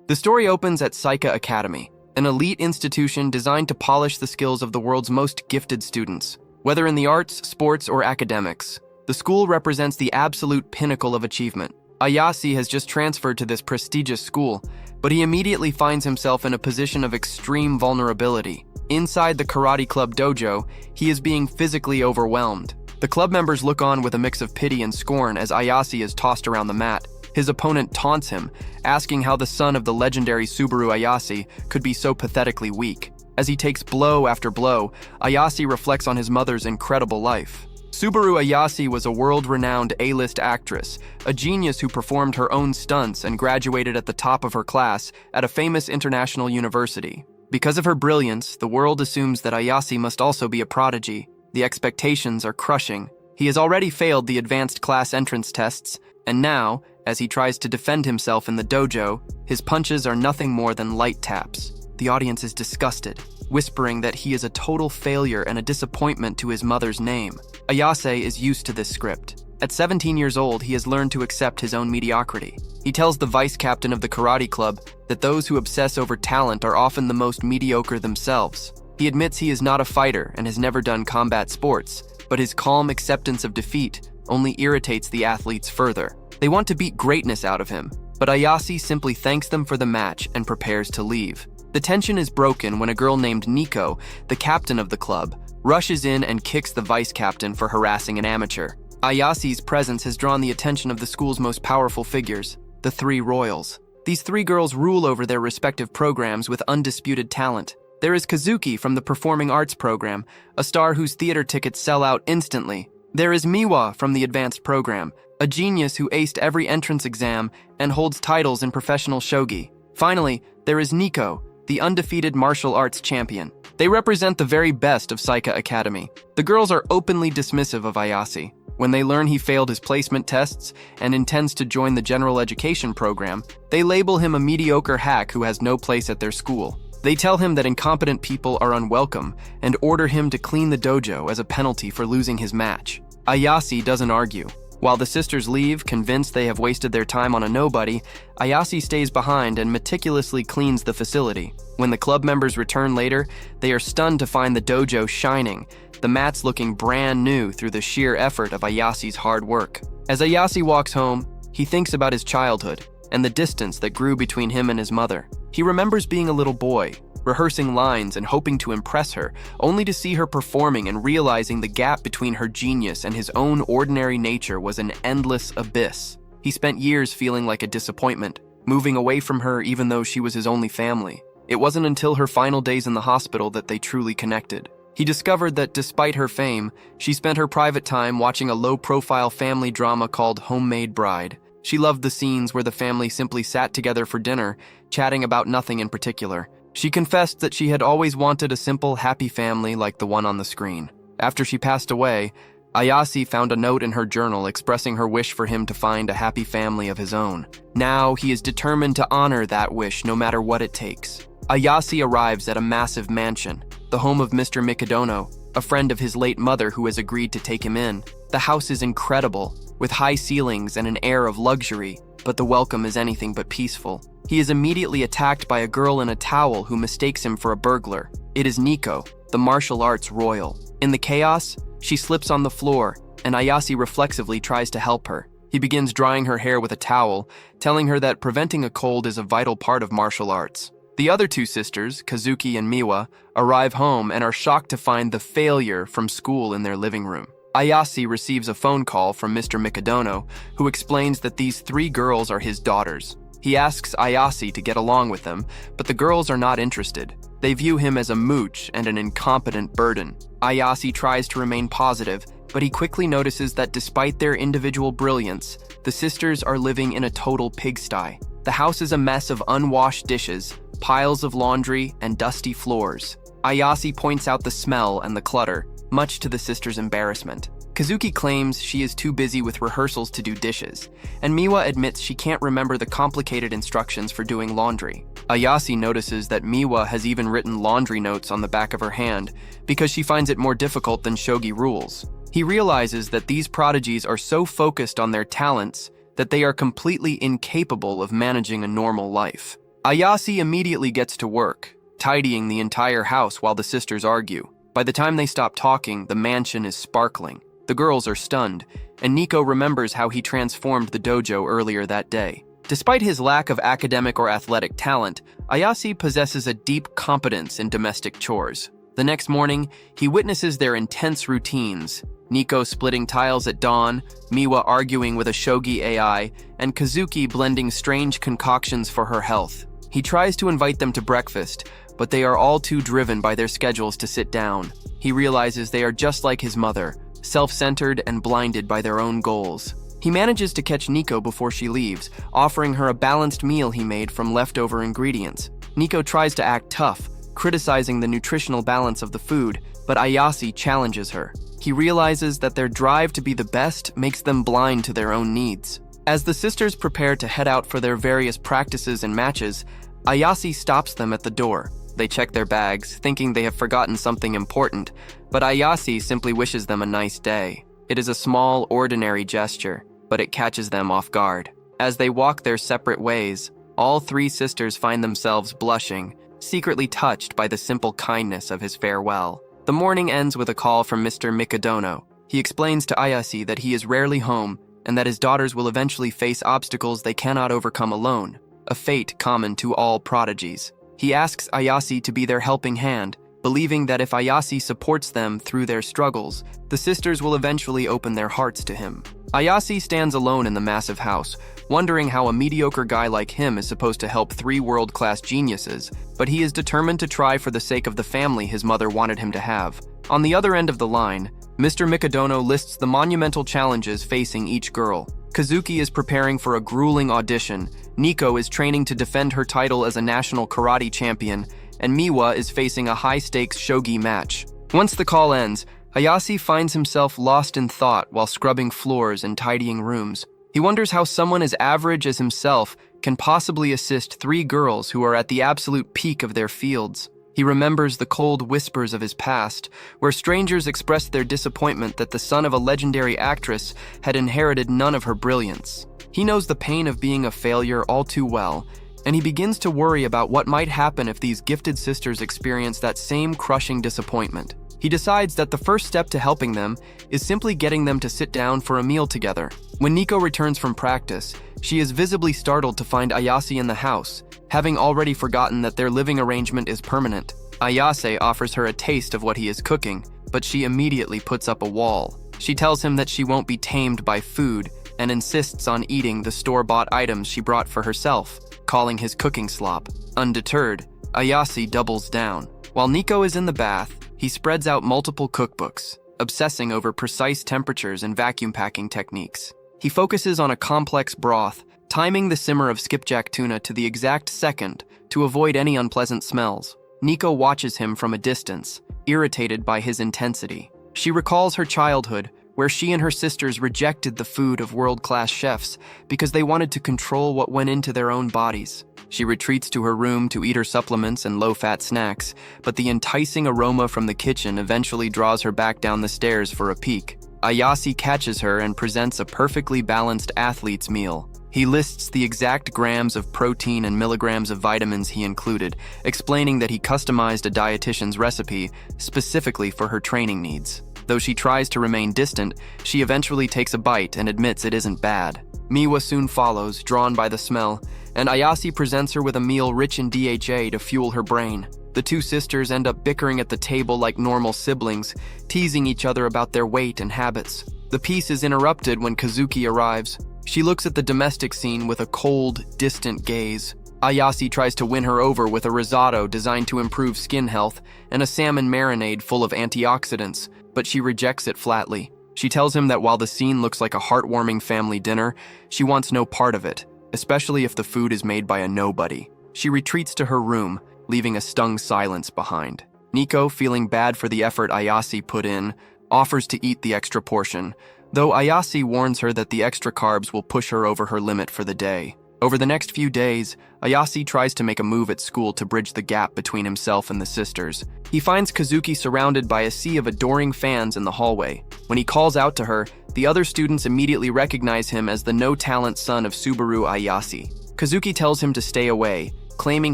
The story opens at Saika Academy, an elite institution designed to polish the skills of the world's most gifted students. Whether in the arts, sports, or academics, the school represents the absolute pinnacle of achievement. Ayase has just transferred to this prestigious school, but he immediately finds himself in a position of extreme vulnerability. Inside the karate club dojo, he is being physically overwhelmed. The club members look on with a mix of pity and scorn as Ayase is tossed around the mat. His opponent taunts him, asking how the son of the legendary Subaru Ayase could be so pathetically weak. As he takes blow after blow, Ayase reflects on his mother's incredible life. Subaru Ayase was a world-renowned A-list actress, a genius who performed her own stunts and graduated at the top of her class at a famous international university. Because of her brilliance, the world assumes that Ayase must also be a prodigy. The expectations are crushing. He has already failed the advanced class entrance tests, and now, as he tries to defend himself in the dojo, his punches are nothing more than light taps. The audience is disgusted, whispering that he is a total failure and a disappointment to his mother's name. Ayase is used to this script. At 17 years old, he has learned to accept his own mediocrity. He tells the vice captain of the karate club that those who obsess over talent are often the most mediocre themselves. He admits he is not a fighter and has never done combat sports, but his calm acceptance of defeat only irritates the athletes further. They want to beat greatness out of him, but Ayase simply thanks them for the match and prepares to leave. The tension is broken when a girl named Nico, the captain of the club, rushes in and kicks the vice captain for harassing an amateur. Ayase's presence has drawn the attention of the school's most powerful figures, the three royals. These three girls rule over their respective programs with undisputed talent. There is Kazuki from the Performing Arts program, a star whose theater tickets sell out instantly. There is Miwa from the Advanced program, a genius who aced every entrance exam and holds titles in professional shogi. Finally, there is Nico, the undefeated martial arts champion. They represent the very best of Saika Academy. The girls are openly dismissive of Ayase. When they learn he failed his placement tests and intends to join the general education program, they label him a mediocre hack who has no place at their school. They tell him that incompetent people are unwelcome and order him to clean the dojo as a penalty for losing his match. Ayase doesn't argue. While the sisters leave, convinced they have wasted their time on a nobody, Ayase stays behind and meticulously cleans the facility. When the club members return later, they are stunned to find the dojo shining, the mats looking brand new through the sheer effort of Ayase's hard work. As Ayase walks home, he thinks about his childhood and the distance that grew between him and his mother. He remembers being a little boy, rehearsing lines and hoping to impress her, only to see her performing and realizing the gap between her genius and his own ordinary nature was an endless abyss. He spent years feeling like a disappointment, moving away from her even though she was his only family. It wasn't until her final days in the hospital that they truly connected. He discovered that despite her fame, she spent her private time watching a low-profile family drama called Homemade Bride. She loved the scenes where the family simply sat together for dinner, chatting about nothing in particular. She confessed that she had always wanted a simple, happy family like the one on the screen. After she passed away, Ayase found a note in her journal expressing her wish for him to find a happy family of his own. Now, he is determined to honor that wish no matter what it takes. Ayase arrives at a massive mansion, the home of Mr. Mikadono, a friend of his late mother who has agreed to take him in. The house is incredible, with high ceilings and an air of luxury, but the welcome is anything but peaceful. He is immediately attacked by a girl in a towel who mistakes him for a burglar. It is Nico, the martial arts royal. In the chaos, she slips on the floor, and Ayase reflexively tries to help her. He begins drying her hair with a towel, telling her that preventing a cold is a vital part of martial arts. The other two sisters, Kazuki and Miwa, arrive home and are shocked to find the failure from school in their living room. Ayase receives a phone call from Mr. Mikadono, who explains that these three girls are his daughters. He asks Ayase to get along with them, but the girls are not interested. They view him as a mooch and an incompetent burden. Ayase tries to remain positive, but he quickly notices that despite their individual brilliance, the sisters are living in a total pigsty. The house is a mess of unwashed dishes, piles of laundry, and dusty floors. Ayase points out the smell and the clutter, much to the sisters' embarrassment. Kazuki claims she is too busy with rehearsals to do dishes, and Miwa admits she can't remember the complicated instructions for doing laundry. Ayase notices that Miwa has even written laundry notes on the back of her hand because she finds it more difficult than shogi rules. He realizes that these prodigies are so focused on their talents that they are completely incapable of managing a normal life. Ayase immediately gets to work, tidying the entire house while the sisters argue. By the time they stop talking, the mansion is sparkling. The girls are stunned, and Nico remembers how he transformed the dojo earlier that day. Despite his lack of academic or athletic talent, Ayase possesses a deep competence in domestic chores. The next morning, he witnesses their intense routines: Nico splitting tiles at dawn, Miwa arguing with a shogi AI, and Kazuki blending strange concoctions for her health. He tries to invite them to breakfast, but they are all too driven by their schedules to sit down. He realizes they are just like his mother, self-centered and blinded by their own goals. He manages to catch Nico before she leaves, offering her a balanced meal he made from leftover ingredients. Nico tries to act tough, criticizing the nutritional balance of the food, but Ayase challenges her. He realizes that their drive to be the best makes them blind to their own needs. As the sisters prepare to head out for their various practices and matches, Ayase stops them at the door. They check their bags, thinking they have forgotten something important, but Ayase simply wishes them a nice day. It is a small, ordinary gesture, but it catches them off guard. As they walk their separate ways, all three sisters find themselves blushing, secretly touched by the simple kindness of his farewell. The morning ends with a call from Mr. Mikadono. He explains to Ayase that he is rarely home and that his daughters will eventually face obstacles they cannot overcome alone, a fate common to all prodigies. He asks Ayase to be their helping hand, believing that if Ayase supports them through their struggles, the sisters will eventually open their hearts to him. Ayase stands alone in the massive house, wondering how a mediocre guy like him is supposed to help three world-class geniuses, but he is determined to try for the sake of the family his mother wanted him to have. On the other end of the line, Mr. Mikadono lists the monumental challenges facing each girl. Kazuki is preparing for a grueling audition, Nico is training to defend her title as a national karate champion, and Miwa is facing a high-stakes shogi match. Once the call ends, Ayase finds himself lost in thought while scrubbing floors and tidying rooms. He wonders how someone as average as himself can possibly assist three girls who are at the absolute peak of their fields. He remembers the cold whispers of his past, where strangers expressed their disappointment that the son of a legendary actress had inherited none of her brilliance. He knows the pain of being a failure all too well, and he begins to worry about what might happen if these gifted sisters experience that same crushing disappointment. He decides that the first step to helping them is simply getting them to sit down for a meal together. When Nico returns from practice, she is visibly startled to find Ayase in the house, having already forgotten that their living arrangement is permanent. Ayase offers her a taste of what he is cooking, but she immediately puts up a wall. She tells him that she won't be tamed by food and insists on eating the store-bought items she brought for herself, calling his cooking slop. Undeterred, Ayase doubles down. While Nico is in the bath, he spreads out multiple cookbooks, obsessing over precise temperatures and vacuum packing techniques. He focuses on a complex broth, timing the simmer of skipjack tuna to the exact second to avoid any unpleasant smells. Nico watches him from a distance, irritated by his intensity. She recalls her childhood, where she and her sisters rejected the food of world-class chefs because they wanted to control what went into their own bodies. She retreats to her room to eat her supplements and low-fat snacks, but the enticing aroma from the kitchen eventually draws her back down the stairs for a peek. Ayase catches her and presents a perfectly balanced athlete's meal. He lists the exact grams of protein and milligrams of vitamins he included, explaining that he customized a dietitian's recipe specifically for her training needs. Though she tries to remain distant, she eventually takes a bite and admits it isn't bad. Miwa soon follows, drawn by the smell, and Ayase presents her with a meal rich in DHA to fuel her brain. The two sisters end up bickering at the table like normal siblings, teasing each other about their weight and habits. The peace is interrupted when Kazuki arrives. She looks at the domestic scene with a cold, distant gaze. Ayase tries to win her over with a risotto designed to improve skin health and a salmon marinade full of antioxidants, but she rejects it flatly. She tells him that while the scene looks like a heartwarming family dinner, she wants no part of it, especially if the food is made by a nobody. She retreats to her room, leaving a stung silence behind. Nico, feeling bad for the effort Ayase put in, offers to eat the extra portion, though Ayase warns her that the extra carbs will push her over her limit for the day. Over the next few days, Ayase tries to make a move at school to bridge the gap between himself and the sisters. He finds Kazuki surrounded by a sea of adoring fans in the hallway. When he calls out to her, the other students immediately recognize him as the no-talent son of Subaru Ayase. Kazuki tells him to stay away, claiming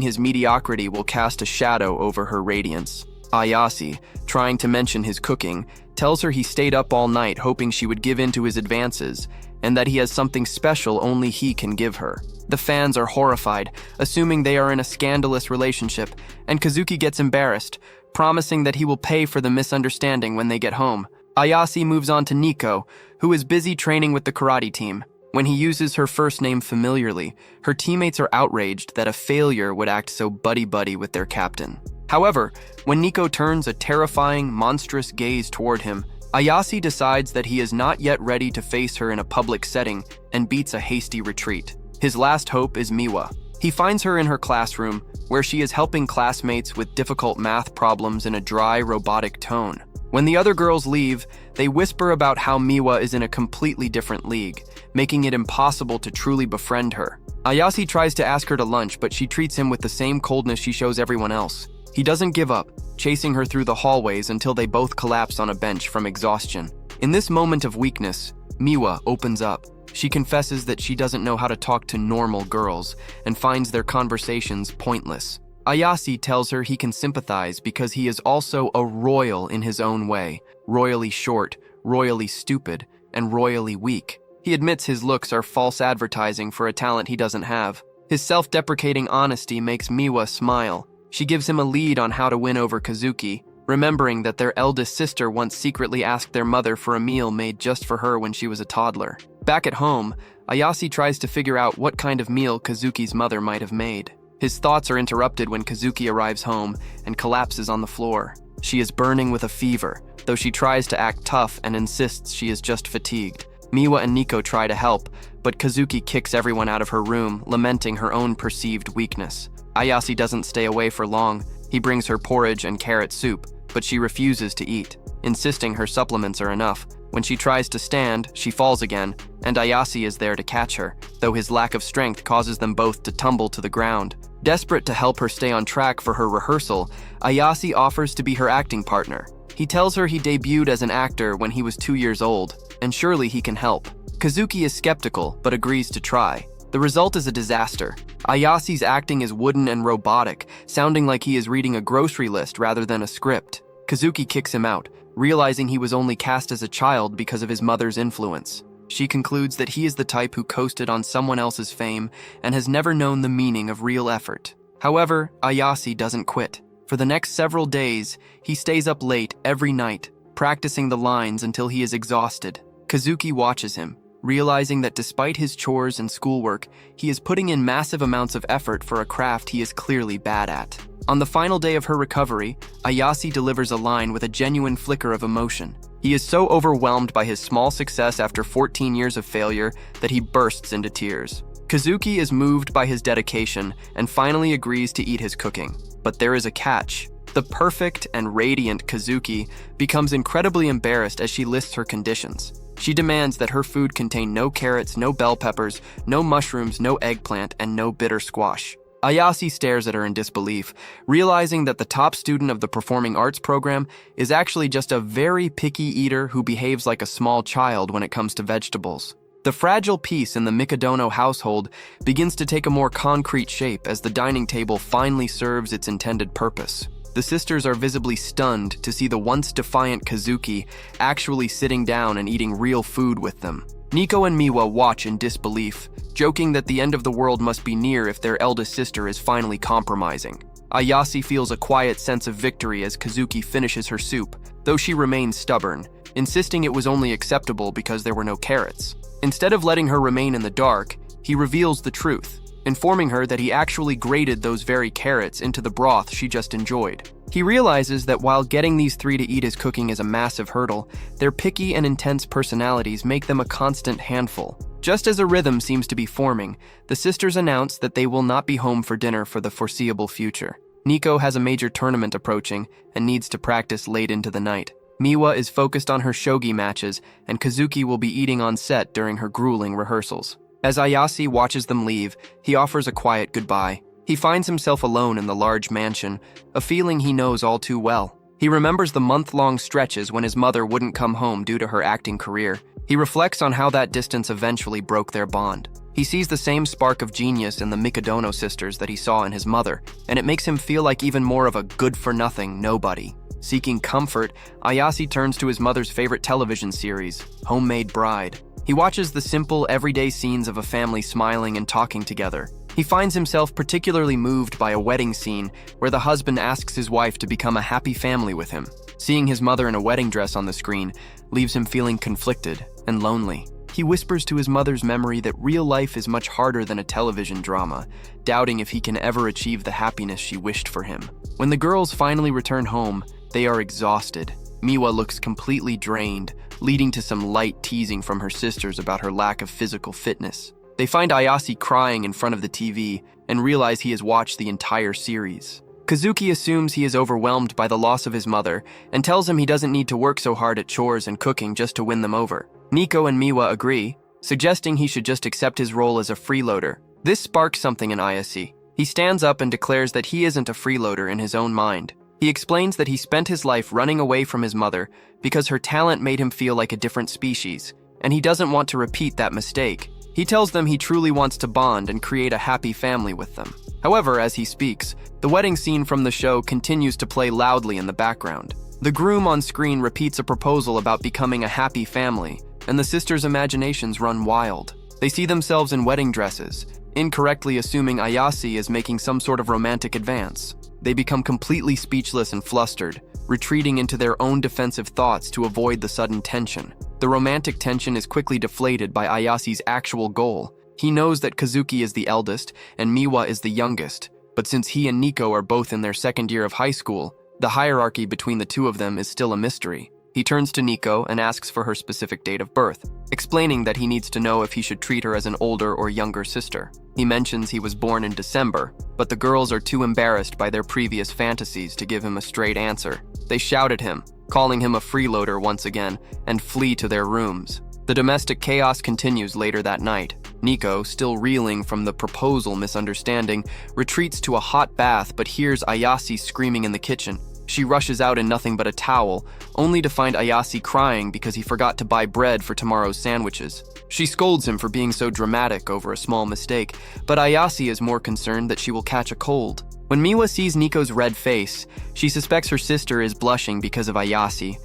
his mediocrity will cast a shadow over her radiance. Ayase, trying to mention his cooking, tells her he stayed up all night hoping she would give in to his advances, and that he has something special only he can give her. The fans are horrified, assuming they are in a scandalous relationship, and Kazuki gets embarrassed, promising that he will pay for the misunderstanding when they get home. Ayase moves on to Nico, who is busy training with the karate team. When he uses her first name familiarly, her teammates are outraged that a failure would act so buddy-buddy with their captain. However, when Nico turns a terrifying, monstrous gaze toward him, Ayase decides that he is not yet ready to face her in a public setting and beats a hasty retreat. His last hope is Miwa. He finds her in her classroom, where she is helping classmates with difficult math problems in a dry, robotic tone. When the other girls leave, they whisper about how Miwa is in a completely different league, making it impossible to truly befriend her. Ayase tries to ask her to lunch, but she treats him with the same coldness she shows everyone else. He doesn't give up, chasing her through the hallways until they both collapse on a bench from exhaustion. In this moment of weakness, Miwa opens up. She confesses that she doesn't know how to talk to normal girls and finds their conversations pointless. Ayase tells her he can sympathize because he is also a royal in his own way, royally short, royally stupid, and royally weak. He admits his looks are false advertising for a talent he doesn't have. His self-deprecating honesty makes Miwa smile. She gives him a lead on how to win over Kazuki, remembering that their eldest sister once secretly asked their mother for a meal made just for her when she was a toddler. Back at home, Ayase tries to figure out what kind of meal Kazuki's mother might have made. His thoughts are interrupted when Kazuki arrives home and collapses on the floor. She is burning with a fever, though she tries to act tough and insists she is just fatigued. Miwa and Nico try to help, but Kazuki kicks everyone out of her room, lamenting her own perceived weakness. Ayase doesn't stay away for long. He brings her porridge and carrot soup, but she refuses to eat, insisting her supplements are enough. When she tries to stand, she falls again, and Ayase is there to catch her, though his lack of strength causes them both to tumble to the ground. Desperate to help her stay on track for her rehearsal, Ayase offers to be her acting partner. He tells her he debuted as an actor when he was 2 years old, and surely he can help. Kazuki is skeptical, but agrees to try. The result is a disaster. Ayase's acting is wooden and robotic, sounding like he is reading a grocery list rather than a script. Kazuki kicks him out, realizing he was only cast as a child because of his mother's influence. She concludes that he is the type who coasted on someone else's fame and has never known the meaning of real effort. However, Ayase doesn't quit. For the next several days, he stays up late every night, practicing the lines until he is exhausted. Kazuki watches him, realizing that despite his chores and schoolwork, he is putting in massive amounts of effort for a craft he is clearly bad at. On the final day of her recovery, Ayase delivers a line with a genuine flicker of emotion. He is so overwhelmed by his small success after 14 years of failure that he bursts into tears. Kazuki is moved by his dedication and finally agrees to eat his cooking. But there is a catch. The perfect and radiant Kazuki becomes incredibly embarrassed as she lists her conditions. She demands that her food contain no carrots, no bell peppers, no mushrooms, no eggplant, and no bitter squash. Ayase stares at her in disbelief, realizing that the top student of the performing arts program is actually just a very picky eater who behaves like a small child when it comes to vegetables. The fragile peace in the Mikadono household begins to take a more concrete shape as the dining table finally serves its intended purpose. The sisters are visibly stunned to see the once defiant Kazuki actually sitting down and eating real food with them. Nico and Miwa watch in disbelief, joking that the end of the world must be near if their eldest sister is finally compromising. Ayase feels a quiet sense of victory as Kazuki finishes her soup, though she remains stubborn, insisting it was only acceptable because there were no carrots. Instead of letting her remain in the dark, he reveals the truth, informing her that he actually grated those very carrots into the broth she just enjoyed. He realizes that while getting these three to eat his cooking is a massive hurdle, their picky and intense personalities make them a constant handful. Just as a rhythm seems to be forming, the sisters announce that they will not be home for dinner for the foreseeable future. Nico has a major tournament approaching and needs to practice late into the night. Miwa is focused on her shogi matches, and Kazuki will be eating on set during her grueling rehearsals. As Ayase watches them leave, he offers a quiet goodbye. He finds himself alone in the large mansion, a feeling he knows all too well. He remembers the month-long stretches when his mother wouldn't come home due to her acting career. He reflects on how that distance eventually broke their bond. He sees the same spark of genius in the Mikadono sisters that he saw in his mother, and it makes him feel like even more of a good-for-nothing nobody. Seeking comfort, Ayase turns to his mother's favorite television series, Homemade Bride. He watches the simple, everyday scenes of a family smiling and talking together. He finds himself particularly moved by a wedding scene where the husband asks his wife to become a happy family with him. Seeing his mother in a wedding dress on the screen leaves him feeling conflicted and lonely. He whispers to his mother's memory that real life is much harder than a television drama, doubting if he can ever achieve the happiness she wished for him. When the girls finally return home, they are exhausted. Miwa looks completely drained, leading to some light teasing from her sisters about her lack of physical fitness. They find Ayase crying in front of the TV and realize he has watched the entire series. Kazuki assumes he is overwhelmed by the loss of his mother and tells him he doesn't need to work so hard at chores and cooking just to win them over. Nico and Miwa agree, suggesting he should just accept his role as a freeloader. This sparks something in Ayase. He stands up and declares that he isn't a freeloader in his own mind. He explains that he spent his life running away from his mother because her talent made him feel like a different species, and he doesn't want to repeat that mistake. He tells them he truly wants to bond and create a happy family with them. However, as he speaks, the wedding scene from the show continues to play loudly in the background. The groom on screen repeats a proposal about becoming a happy family, and the sisters' imaginations run wild. They see themselves in wedding dresses, incorrectly assuming Ayase is making some sort of romantic advance. They become completely speechless and flustered, retreating into their own defensive thoughts to avoid the sudden tension. The romantic tension is quickly deflated by Ayase's actual goal. He knows that Kazuki is the eldest and Miwa is the youngest, but since he and Nico are both in their second year of high school, the hierarchy between the two of them is still a mystery. He turns to Nico and asks for her specific date of birth, explaining that he needs to know if he should treat her as an older or younger sister. He mentions he was born in December, but the girls are too embarrassed by their previous fantasies to give him a straight answer. They shout at him, calling him a freeloader once again, and flee to their rooms. The domestic chaos continues later that night. Nico, still reeling from the proposal misunderstanding, retreats to a hot bath but hears Ayase screaming in the kitchen. She rushes out in nothing but a towel, only to find Ayase crying because he forgot to buy bread for tomorrow's sandwiches. She scolds him for being so dramatic over a small mistake, but Ayase is more concerned that she will catch a cold. When Miwa sees Nico's red face, she suspects her sister is blushing because of Ayase,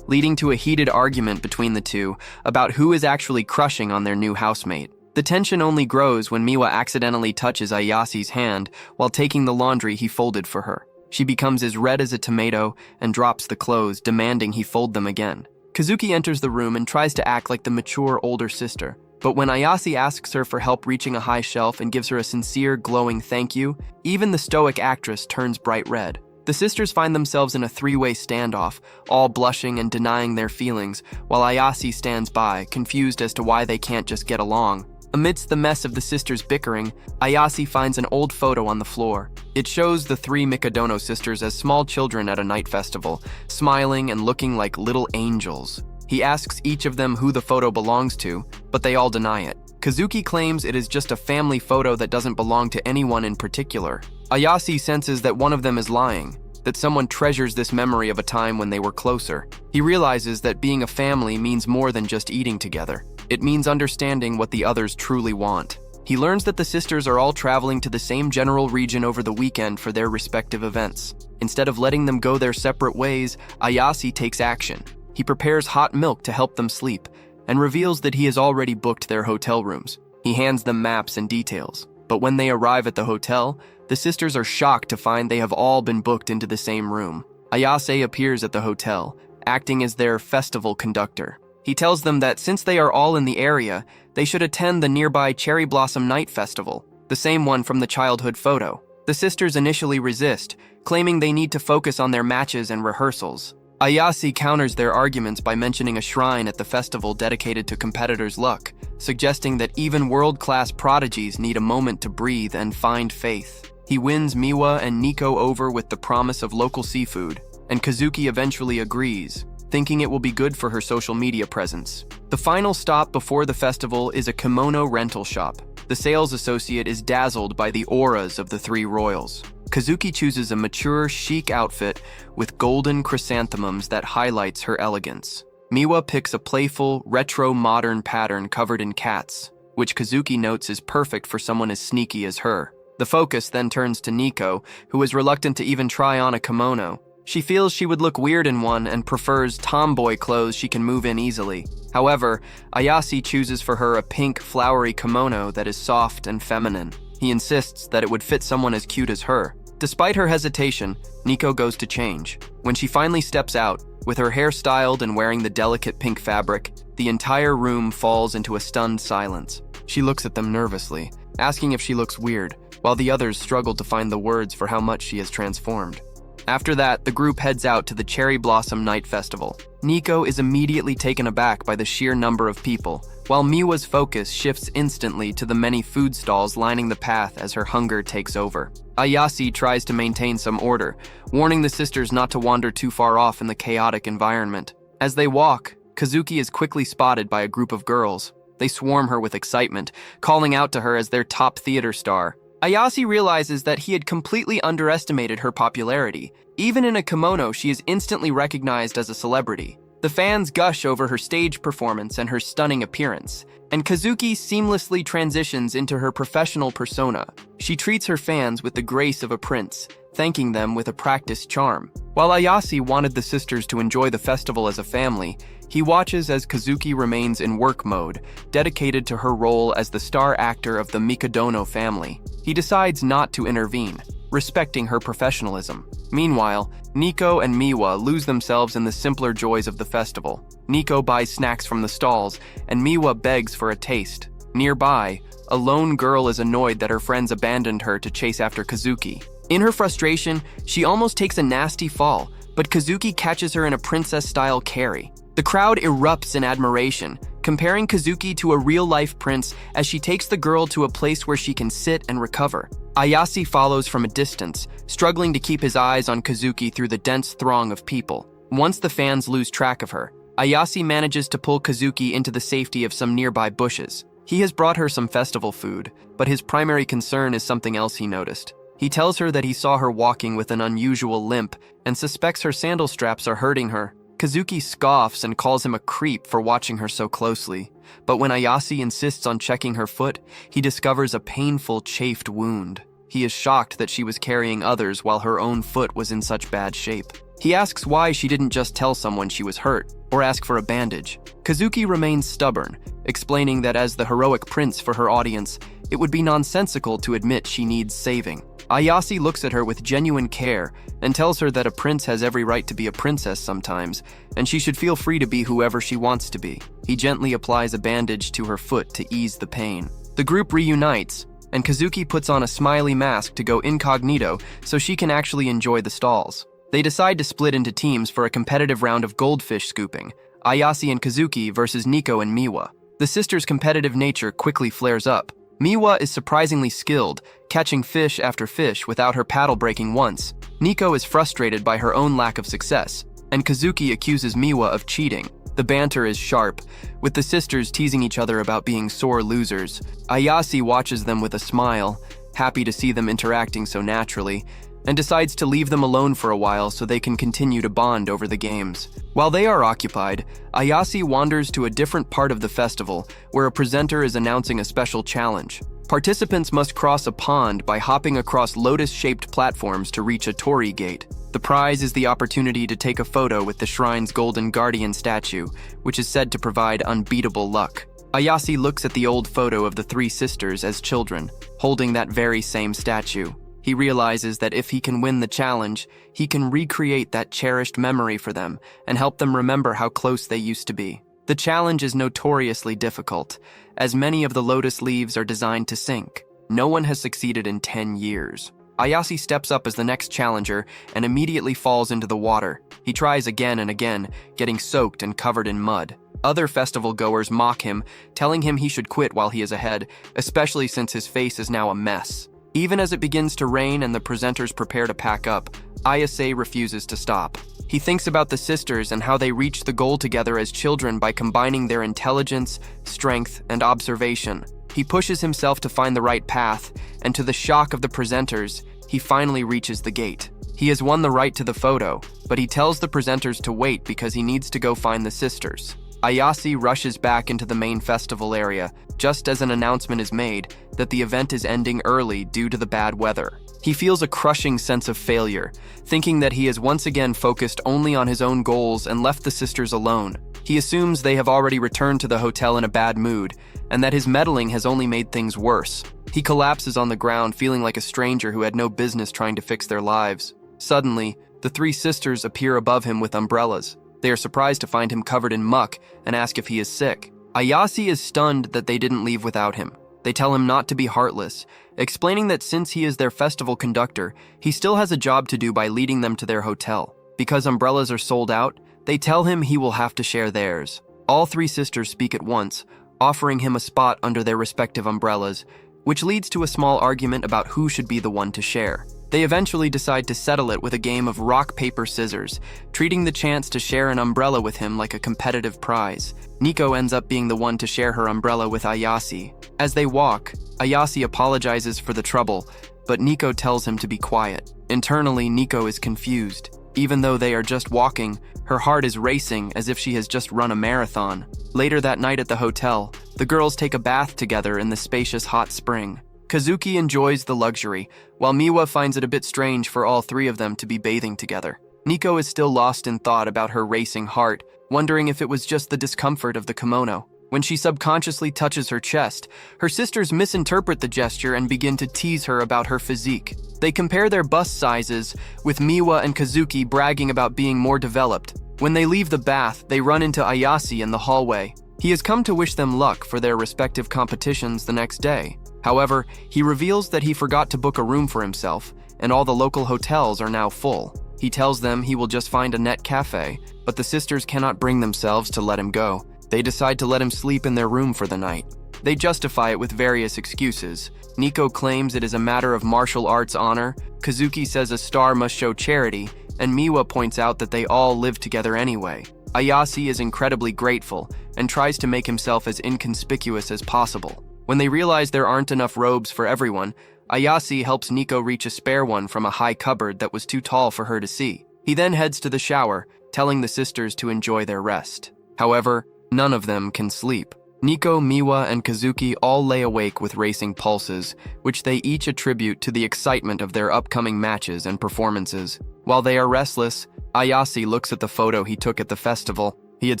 leading to a heated argument between the two about who is actually crushing on their new housemate. The tension only grows when Miwa accidentally touches Ayase's hand while taking the laundry he folded for her. She becomes as red as a tomato and drops the clothes, demanding he fold them again. Kazuki enters the room and tries to act like the mature older sister, but when Ayase asks her for help reaching a high shelf and gives her a sincere, glowing thank you, even the stoic actress turns bright red. The sisters find themselves in a three-way standoff, all blushing and denying their feelings, while Ayase stands by, confused as to why they can't just get along. Amidst the mess of the sisters' bickering, Ayase finds an old photo on the floor. It shows the three Mikadono sisters as small children at a night festival, smiling and looking like little angels. He asks each of them who the photo belongs to, but they all deny it. Kazuki claims it is just a family photo that doesn't belong to anyone in particular. Ayase senses that one of them is lying, that someone treasures this memory of a time when they were closer. He realizes that being a family means more than just eating together. It means understanding what the others truly want. He learns that the sisters are all traveling to the same general region over the weekend for their respective events. Instead of letting them go their separate ways, Ayase takes action. He prepares hot milk to help them sleep, and reveals that he has already booked their hotel rooms. He hands them maps and details, but when they arrive at the hotel, the sisters are shocked to find they have all been booked into the same room. Ayase appears at the hotel, acting as their festival conductor. He tells them that since they are all in the area, they should attend the nearby Cherry Blossom Night Festival, the same one from the childhood photo. The sisters initially resist, claiming they need to focus on their matches and rehearsals. Ayase counters their arguments by mentioning a shrine at the festival dedicated to competitors' luck, suggesting that even world-class prodigies need a moment to breathe and find faith. He wins Miwa and Nico over with the promise of local seafood, and Kazuki eventually agrees, thinking it will be good for her social media presence. The final stop before the festival is a kimono rental shop. The sales associate is dazzled by the auras of the three royals. Kazuki chooses a mature, chic outfit with golden chrysanthemums that highlights her elegance. Miwa picks a playful, retro-modern pattern covered in cats. which Kazuki notes is perfect for someone as sneaky as her. The focus then turns to Nico, who is reluctant to even try on a kimono. She feels she would look weird in one and prefers tomboy clothes she can move in easily. However, Ayase chooses for her a pink, flowery kimono that is soft and feminine. He insists that it would fit someone as cute as her. Despite her hesitation, Nico goes to change. When she finally steps out, with her hair styled and wearing the delicate pink fabric, the entire room falls into a stunned silence. She looks at them nervously, asking if she looks weird, while the others struggle to find the words for how much she has transformed. After that, the group heads out to the Cherry Blossom Night Festival. Nico is immediately taken aback by the sheer number of people, while Miwa's focus shifts instantly to the many food stalls lining the path as her hunger takes over. Ayase tries to maintain some order, warning the sisters not to wander too far off in the chaotic environment. As they walk, Kazuki is quickly spotted by a group of girls. They swarm her with excitement, calling out to her as their top theater star. Ayase realizes that he had completely underestimated her popularity. Even in a kimono, she is instantly recognized as a celebrity. The fans gush over her stage performance and her stunning appearance, and Kazuki seamlessly transitions into her professional persona. She treats her fans with the grace of a prince, thanking them with a practiced charm. While Ayase wanted the sisters to enjoy the festival as a family, he watches as Kazuki remains in work mode, dedicated to her role as the star actor of the Mikadono family. He decides not to intervene, respecting her professionalism. Meanwhile, Nico and Miwa lose themselves in the simpler joys of the festival. Nico buys snacks from the stalls, and Miwa begs for a taste. Nearby, a lone girl is annoyed that her friends abandoned her to chase after Kazuki. In her frustration, she almost takes a nasty fall, but Kazuki catches her in a princess-style carry. The crowd erupts in admiration, comparing Kazuki to a real-life prince as she takes the girl to a place where she can sit and recover. Ayase follows from a distance, struggling to keep his eyes on Kazuki through the dense throng of people. Once the fans lose track of her, Ayase manages to pull Kazuki into the safety of some nearby bushes. He has brought her some festival food, but his primary concern is something else he noticed. He tells her that he saw her walking with an unusual limp and suspects her sandal straps are hurting her. Kazuki scoffs and calls him a creep for watching her so closely. But when Ayase insists on checking her foot, he discovers a painful, chafed wound. He is shocked that she was carrying others while her own foot was in such bad shape. He asks why she didn't just tell someone she was hurt, or ask for a bandage. Kazuki remains stubborn, explaining that as the heroic prince for her audience, it would be nonsensical to admit she needs saving. Ayase looks at her with genuine care and tells her that a prince has every right to be a princess sometimes, and she should feel free to be whoever she wants to be. He gently applies a bandage to her foot to ease the pain. The group reunites, and Kazuki puts on a smiley mask to go incognito so she can actually enjoy the stalls. They decide to split into teams for a competitive round of goldfish scooping, Ayase and Kazuki versus Nico and Miwa. The sisters' competitive nature quickly flares up. Miwa is surprisingly skilled, catching fish after fish without her paddle breaking once. Nico is frustrated by her own lack of success, and Kazuki accuses Miwa of cheating. The banter is sharp, with the sisters teasing each other about being sore losers. Ayase watches them with a smile, happy to see them interacting so naturally, and decides to leave them alone for a while so they can continue to bond over the games. While they are occupied, Ayase wanders to a different part of the festival where a presenter is announcing a special challenge. Participants must cross a pond by hopping across lotus-shaped platforms to reach a torii gate. The prize is the opportunity to take a photo with the shrine's golden guardian statue, which is said to provide unbeatable luck. Ayase looks at the old photo of the three sisters as children, holding that very same statue. He realizes that if he can win the challenge, he can recreate that cherished memory for them and help them remember how close they used to be. The challenge is notoriously difficult, as many of the lotus leaves are designed to sink. No one has succeeded in 10 years. Ayase steps up as the next challenger and immediately falls into the water. He tries again and again, getting soaked and covered in mud. Other festival goers mock him, telling him he should quit while he is ahead, especially since his face is now a mess. Even as it begins to rain and the presenters prepare to pack up, Ayase refuses to stop. He thinks about the sisters and how they reached the goal together as children by combining their intelligence, strength, and observation. He pushes himself to find the right path, and to the shock of the presenters, he finally reaches the gate. He has won the right to the photo, but he tells the presenters to wait because he needs to go find the sisters. Ayase rushes back into the main festival area just as an announcement is made that the event is ending early due to the bad weather. He feels a crushing sense of failure, thinking that he has once again focused only on his own goals and left the sisters alone. He assumes they have already returned to the hotel in a bad mood, and that his meddling has only made things worse. He collapses on the ground, feeling like a stranger who had no business trying to fix their lives. Suddenly, the three sisters appear above him with umbrellas. They are surprised to find him covered in muck and ask if he is sick. Ayase is stunned that they didn't leave without him. They tell him not to be heartless, explaining that since he is their festival conductor, he still has a job to do by leading them to their hotel. Because umbrellas are sold out, they tell him he will have to share theirs. All three sisters speak at once, offering him a spot under their respective umbrellas, which leads to a small argument about who should be the one to share. They eventually decide to settle it with a game of rock, paper, scissors, treating the chance to share an umbrella with him like a competitive prize. Nico ends up being the one to share her umbrella with Ayase. As they walk, Ayase apologizes for the trouble, but Nico tells him to be quiet. Internally, Nico is confused. Even though they are just walking, her heart is racing as if she has just run a marathon. Later that night at the hotel, the girls take a bath together in the spacious hot spring. Kazuki enjoys the luxury, while Miwa finds it a bit strange for all three of them to be bathing together. Nico is still lost in thought about her racing heart, wondering if it was just the discomfort of the kimono. When she subconsciously touches her chest, her sisters misinterpret the gesture and begin to tease her about her physique. They compare their bust sizes, with Miwa and Kazuki bragging about being more developed. When they leave the bath, they run into Ayase in the hallway. He has come to wish them luck for their respective competitions the next day. However, he reveals that he forgot to book a room for himself, and all the local hotels are now full. He tells them he will just find a net cafe, but the sisters cannot bring themselves to let him go. They decide to let him sleep in their room for the night. They justify it with various excuses. Nico claims it is a matter of martial arts honor, Kazuki says a star must show charity, and Miwa points out that they all live together anyway. Ayase is incredibly grateful and tries to make himself as inconspicuous as possible. When they realize there aren't enough robes for everyone, Ayase helps Nico reach a spare one from a high cupboard that was too tall for her to see. He then heads to the shower, telling the sisters to enjoy their rest. However, none of them can sleep. Nico, Miwa, and Kazuki all lay awake with racing pulses, which they each attribute to the excitement of their upcoming matches and performances. While they are restless, Ayase looks at the photo he took at the festival. He had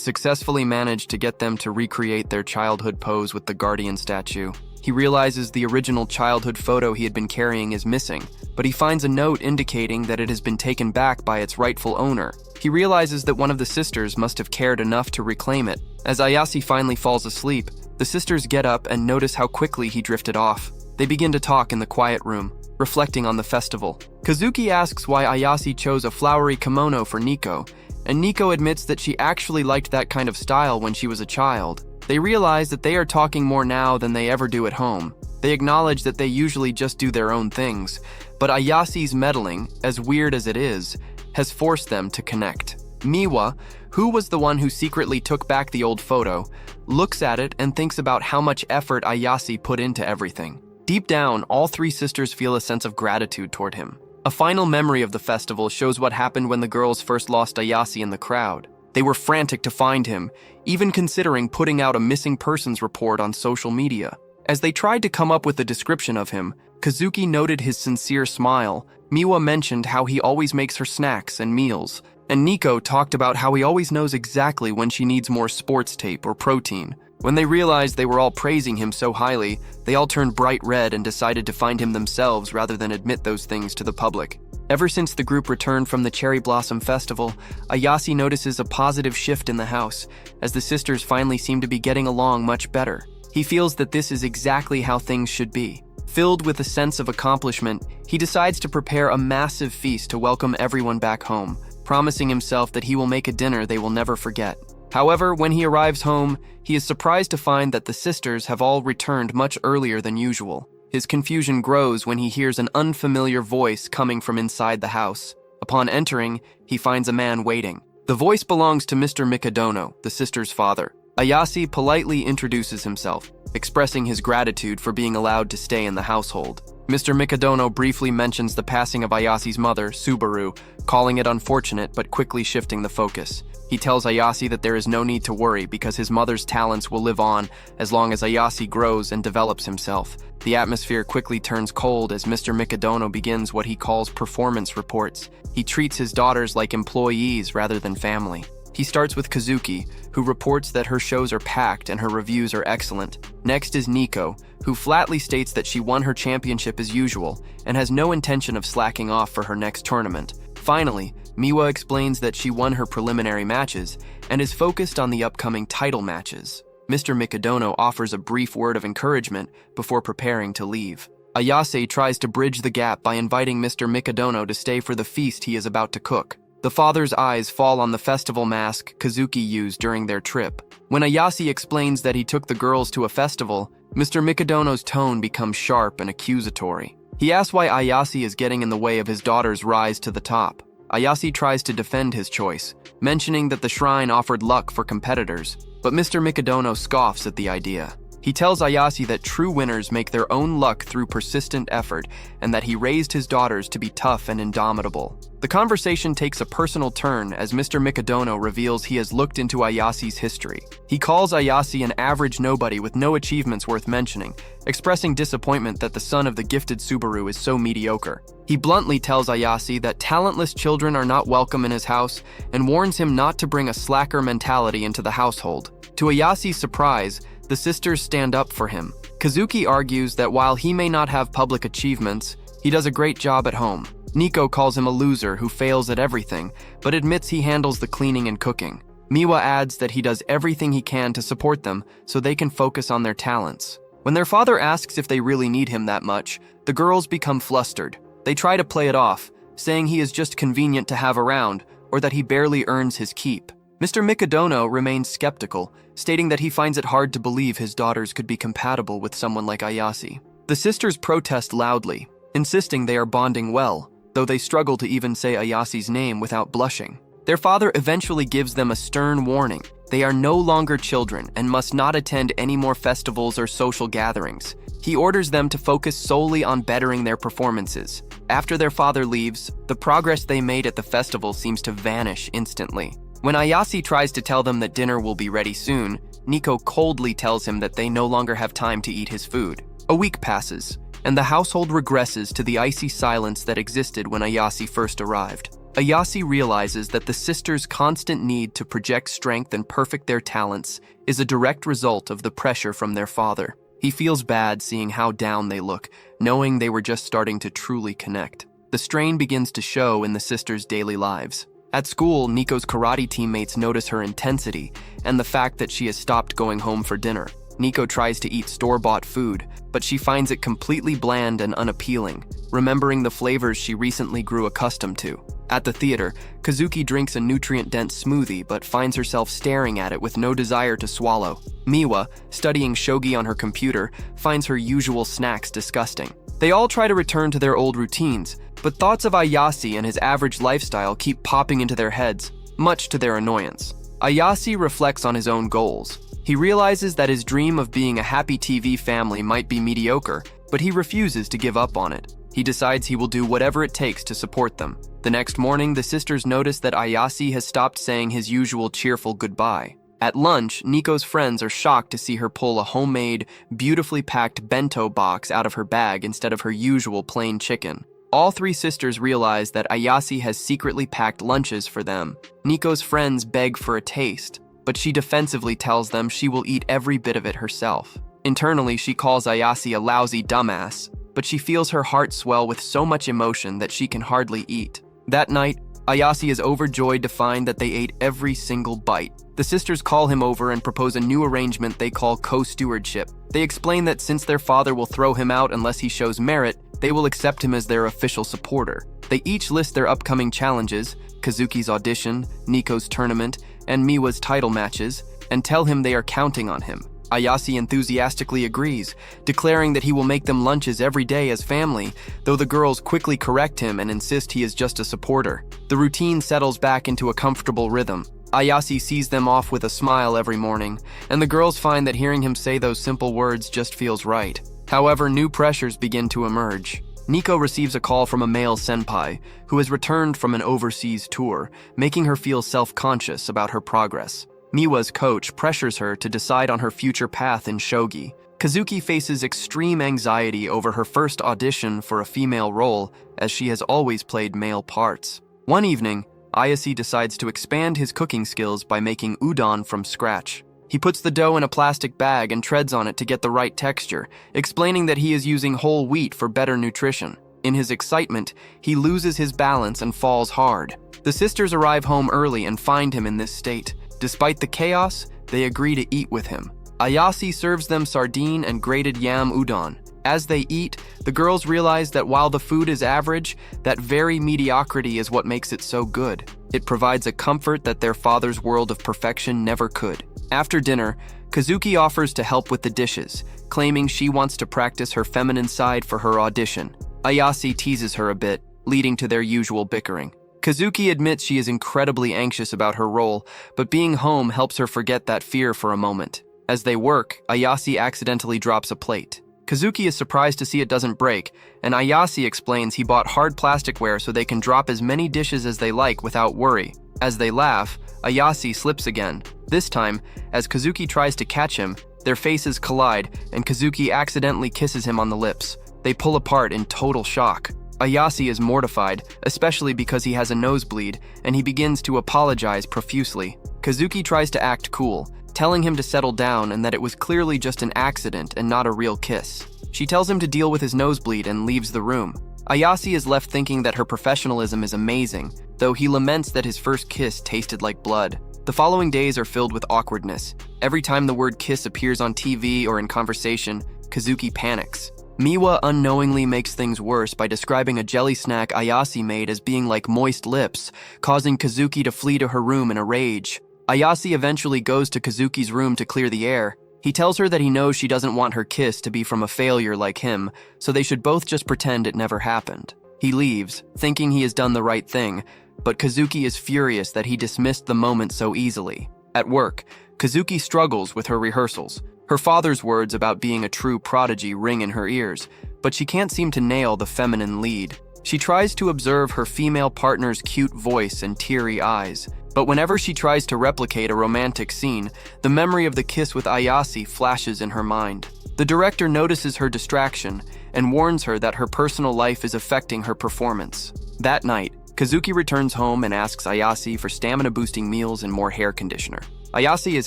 successfully managed to get them to recreate their childhood pose with the Guardian statue. He realizes the original childhood photo he had been carrying is missing, but he finds a note indicating that it has been taken back by its rightful owner. He realizes that one of the sisters must have cared enough to reclaim it. As Ayase finally falls asleep, the sisters get up and notice how quickly he drifted off. They begin to talk in the quiet room, reflecting on the festival. Kazuki asks why Ayase chose a flowery kimono for Nico, and Nico admits that she actually liked that kind of style when she was a child. They realize that they are talking more now than they ever do at home. They acknowledge that they usually just do their own things, but Ayase's meddling, as weird as it is, has forced them to connect. Miwa, who was the one who secretly took back the old photo, looks at it and thinks about how much effort Ayase put into everything. Deep down, all three sisters feel a sense of gratitude toward him. A final memory of the festival shows what happened when the girls first lost Ayase in the crowd. They were frantic to find him, even considering putting out a missing persons report on social media. As they tried to come up with a description of him, Kazuki noted his sincere smile. Miwa mentioned how he always makes her snacks and meals, and Nico talked about how he always knows exactly when she needs more sports tape or protein. When they realized they were all praising him so highly, they all turned bright red and decided to find him themselves rather than admit those things to the public. Ever since the group returned from the Cherry Blossom Festival, Ayase notices a positive shift in the house, as the sisters finally seem to be getting along much better. He feels that this is exactly how things should be. Filled with a sense of accomplishment, he decides to prepare a massive feast to welcome everyone back home, promising himself that he will make a dinner they will never forget. However, when he arrives home, he is surprised to find that the sisters have all returned much earlier than usual. His confusion grows when he hears an unfamiliar voice coming from inside the house. Upon entering, he finds a man waiting. The voice belongs to Mr. Mikadono, the sisters' father. Ayase politely introduces himself, expressing his gratitude for being allowed to stay in the household. Mr. Mikadono briefly mentions the passing of Ayasi's mother, Subaru, calling it unfortunate but quickly shifting the focus. He tells Ayase that there is no need to worry because his mother's talents will live on as long as Ayase grows and develops himself. The atmosphere quickly turns cold as Mr. Mikadono begins what he calls performance reports. He treats his daughters like employees rather than family. He starts with Kazuki, who reports that her shows are packed and her reviews are excellent. Next is Nico, who flatly states that she won her championship as usual and has no intention of slacking off for her next tournament. Finally, Miwa explains that she won her preliminary matches and is focused on the upcoming title matches. Mr. Mikadono offers a brief word of encouragement before preparing to leave. Ayase tries to bridge the gap by inviting Mr. Mikadono to stay for the feast he is about to cook. The father's eyes fall on the festival mask Kazuki used during their trip. When Ayase explains that he took the girls to a festival, Mr. Mikadono's tone becomes sharp and accusatory. He asks why Ayase is getting in the way of his daughter's rise to the top. Ayase tries to defend his choice, mentioning that the shrine offered luck for competitors, but Mr. Mikadono scoffs at the idea. He tells Ayase that true winners make their own luck through persistent effort and that he raised his daughters to be tough and indomitable. The conversation takes a personal turn as Mr. Mikadono reveals he has looked into Ayase's history. He calls Ayase an average nobody with no achievements worth mentioning, expressing disappointment that the son of the gifted Subaru is so mediocre. He bluntly tells Ayase that talentless children are not welcome in his house and warns him not to bring a slacker mentality into the household. To Ayase's surprise, the sisters stand up for him. Kazuki argues that while he may not have public achievements, he does a great job at home. Nico calls him a loser who fails at everything, but admits he handles the cleaning and cooking. Miwa adds that he does everything he can to support them so they can focus on their talents. When their father asks if they really need him that much, the girls become flustered. They try to play it off, saying he is just convenient to have around or that he barely earns his keep. Mr. Mikadono remains skeptical, stating that he finds it hard to believe his daughters could be compatible with someone like Ayase. The sisters protest loudly, insisting they are bonding well, though they struggle to even say Ayase's name without blushing. Their father eventually gives them a stern warning. They are no longer children and must not attend any more festivals or social gatherings. He orders them to focus solely on bettering their performances. After their father leaves, the progress they made at the festival seems to vanish instantly. When Ayase tries to tell them that dinner will be ready soon, Nico coldly tells him that they no longer have time to eat his food. A week passes, and the household regresses to the icy silence that existed when Ayase first arrived. Ayase realizes that the sisters' constant need to project strength and perfect their talents is a direct result of the pressure from their father. He feels bad seeing how down they look, knowing they were just starting to truly connect. The strain begins to show in the sisters' daily lives. At school, Nico's karate teammates notice her intensity and the fact that she has stopped going home for dinner. Nico tries to eat store-bought food, but she finds it completely bland and unappealing, remembering the flavors she recently grew accustomed to. At the theater, Kazuki drinks a nutrient-dense smoothie but finds herself staring at it with no desire to swallow. Miwa, studying shogi on her computer, finds her usual snacks disgusting. They all try to return to their old routines, but thoughts of Ayase and his average lifestyle keep popping into their heads, much to their annoyance. Ayase reflects on his own goals. He realizes that his dream of being a happy TV family might be mediocre, but he refuses to give up on it. He decides he will do whatever it takes to support them. The next morning, the sisters notice that Ayase has stopped saying his usual cheerful goodbye. At lunch, Nico's friends are shocked to see her pull a homemade, beautifully packed bento box out of her bag instead of her usual plain chicken. All three sisters realize that Ayase has secretly packed lunches for them. Nico's friends beg for a taste, but she defensively tells them she will eat every bit of it herself. Internally, she calls Ayase a lousy dumbass, but she feels her heart swell with so much emotion that she can hardly eat. That night, Ayase is overjoyed to find that they ate every single bite. The sisters call him over and propose a new arrangement they call co-stewardship. They explain that since their father will throw him out unless he shows merit, they will accept him as their official supporter. They each list their upcoming challenges, Kazuki's audition, Nico's tournament, and Miwa's title matches, and tell him they are counting on him. Ayase enthusiastically agrees, declaring that he will make them lunches every day as family, though the girls quickly correct him and insist he is just a supporter. The routine settles back into a comfortable rhythm. Ayase sees them off with a smile every morning, and the girls find that hearing him say those simple words just feels right. However, new pressures begin to emerge. Nico receives a call from a male senpai who has returned from an overseas tour, making her feel self-conscious about her progress. Miwa's coach pressures her to decide on her future path in shogi. Kazuki faces extreme anxiety over her first audition for a female role, as she has always played male parts. One evening, Ayase decides to expand his cooking skills by making udon from scratch. He puts the dough in a plastic bag and treads on it to get the right texture, explaining that he is using whole wheat for better nutrition. In his excitement, he loses his balance and falls hard. The sisters arrive home early and find him in this state. Despite the chaos, they agree to eat with him. Ayase serves them sardine and grated yam udon. As they eat, the girls realize that while the food is average, that very mediocrity is what makes it so good. It provides a comfort that their father's world of perfection never could. After dinner, Kazuki offers to help with the dishes, claiming she wants to practice her feminine side for her audition. Ayase teases her a bit, leading to their usual bickering. Kazuki admits she is incredibly anxious about her role, but being home helps her forget that fear for a moment. As they work, Ayase accidentally drops a plate. Kazuki is surprised to see it doesn't break, and Ayase explains he bought hard plasticware so they can drop as many dishes as they like without worry. As they laugh, Ayase slips again. This time, as Kazuki tries to catch him, their faces collide and Kazuki accidentally kisses him on the lips. They pull apart in total shock. Ayase is mortified, especially because he has a nosebleed, and he begins to apologize profusely. Kazuki tries to act cool, telling him to settle down and that it was clearly just an accident and not a real kiss. She tells him to deal with his nosebleed and leaves the room. Ayase is left thinking that her professionalism is amazing, though he laments that his first kiss tasted like blood. The following days are filled with awkwardness. Every time the word kiss appears on TV or in conversation, Kazuki panics. Miwa unknowingly makes things worse by describing a jelly snack Ayase made as being like moist lips, causing Kazuki to flee to her room in a rage. Ayase eventually goes to Kazuki's room to clear the air. He tells her that he knows she doesn't want her kiss to be from a failure like him, so they should both just pretend it never happened. He leaves, thinking he has done the right thing, but Kazuki is furious that he dismissed the moment so easily. At work, Kazuki struggles with her rehearsals. Her father's words about being a true prodigy ring in her ears, but she can't seem to nail the feminine lead. She tries to observe her female partner's cute voice and teary eyes, but whenever she tries to replicate a romantic scene, the memory of the kiss with Ayase flashes in her mind. The director notices her distraction and warns her that her personal life is affecting her performance. That night, Kazuki returns home and asks Ayase for stamina-boosting meals and more hair conditioner. Ayase is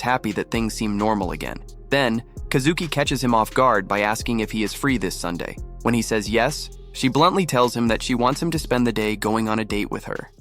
happy that things seem normal again. Then, Kazuki catches him off guard by asking if he is free this Sunday. When he says yes, she bluntly tells him that she wants him to spend the day going on a date with her.